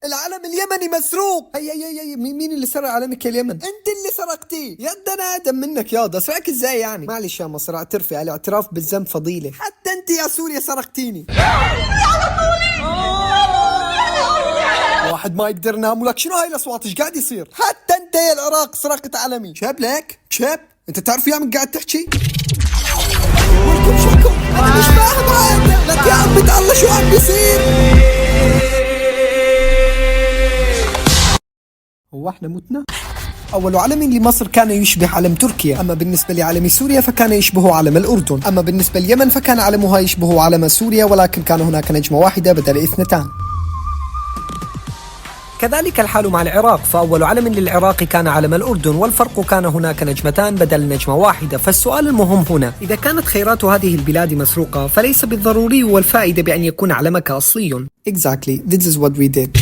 العلم اليمني مسروق. هي مين اللي سرق علمك اليمن؟ انت اللي سرقتيه يا انا ادم منك يا سرقك ازاي يعني؟ معلش يا مصر اعترفي، الاعتراف بالذنب فضيلة. حتى انت يا سوريا سرقتيني. واحد ما يقدر ينام ولك شنو هاي الاصوات؟ ايش قاعد يصير؟ حتى انت يا العراق سرقت علمي. شاب لك شاب، انت تعرف يا من قاعد تحكي؟ ولكم شكم انا مش فاهم هذا. لك يا عمي الله شو عم بيصير؟ هو احنا متنا؟ أول علم لمصر كان يشبه علم تركيا، أما بالنسبة لعلم سوريا فكان يشبه علم الأردن، أما بالنسبة لليمن فكان علمها يشبه علم سوريا، ولكن كان هناك نجمة واحدة بدل اثنتان. كذلك الحال مع العراق، فأول علم للعراق كان علم الأردن، والفرق كان هناك نجمتان بدل نجمة واحدة. فالسؤال المهم هنا، إذا كانت خيرات هذه البلاد مسروقة فليس بالضروري والفائدة بأن يكون علمك أصلي. Exactly, this is what we did.